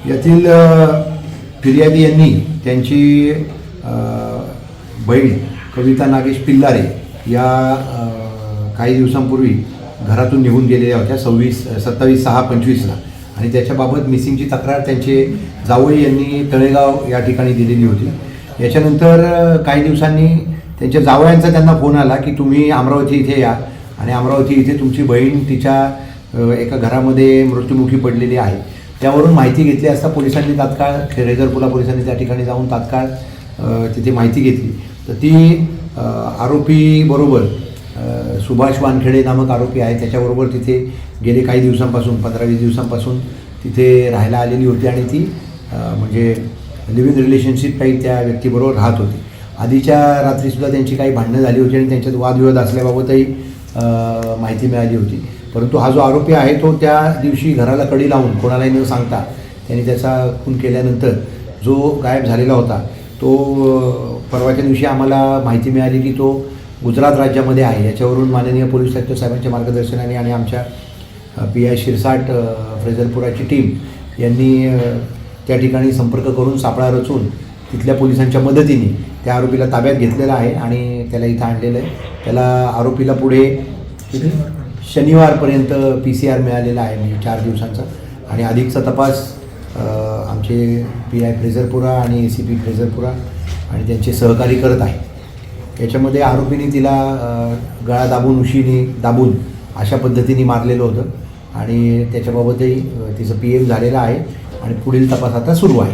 यातील फिर्यादी यांनी त्यांची बहीण कविता नागेश पिल्लारे या काही दिवसांपूर्वी घरातून निघून गेलेल्या होत्या 27/6/25ला आणि त्याच्याबाबत मिसिंगची तक्रार त्यांचे जावई यांनी तळेगाव या ठिकाणी दिलेली होती. याच्यानंतर काही दिवसांनी त्यांच्या जावयांचा त्यांना फोन आला की तुम्ही अमरावती इथे या आणि अमरावती इथे तुमची बहीण तिच्या एका घरामध्ये मृत्युमुखी पडलेली आहे. त्यावरून माहिती घेतली असता पोलिसांनी तात्काळ रेजरपुरा पोलिसांनी त्या ठिकाणी जाऊन तात्काळ तिथे माहिती घेतली. तर ती आरोपीबरोबर सुभाष वानखेडे नामक आरोपी आहे त्याच्याबरोबर तिथे गेले काही दिवसांपासून 15-20 दिवसांपासून तिथे राहायला आलेली होती आणि ती म्हणजे लिव्ह इन रिलेशनशिप काही त्या व्यक्तीबरोबर राहत होती. आधीच्या रात्रीसुद्धा त्यांची काही भांडणं झाली होती आणि त्यांच्यात वादविवाद असल्याबाबतही माहिती मिळाली होती. परंतु हा जो आरोपी आहे तो त्या दिवशी घराला कडी लावून कोणालाही न सांगता त्यांनी त्याचा खून केल्यानंतर जो गायब झालेला होता तो परवाच्या दिवशी आम्हाला माहिती मिळाली की तो गुजरात राज्यामध्ये आहे. याच्यावरून माननीय पोलीस आयुक्त साहेबांच्या मार्गदर्शनाने आणि आमच्या PI शिरसाट फ्रेजरपुराची टीम यांनी त्या ठिकाणी संपर्क करून सापळा रचून तिथल्या पोलिसांच्या मदतीने त्या आरोपीला ताब्यात घेतलेला आहे आणि त्याला इथं आणलेलं आहे. त्याला आरोपीला पुढे शनिवारपर्यंत PCR मिळालेला आहे म्हणजे 4 दिवसांचा आणि अधिकचा तपास आमचे PI फ्रेजरपुरा आणि ACP फ्रेजरपुरा आणि त्यांचे सहकारी करत आहे. याच्यामध्ये आरोपीने तिला गळा दाबून उशीने दाबून अशा पद्धतीने मारलेलं होतं आणि त्याच्याबाबतही तिचं PM झालेलं आहे आणि पुढील तपास आता सुरू आहे.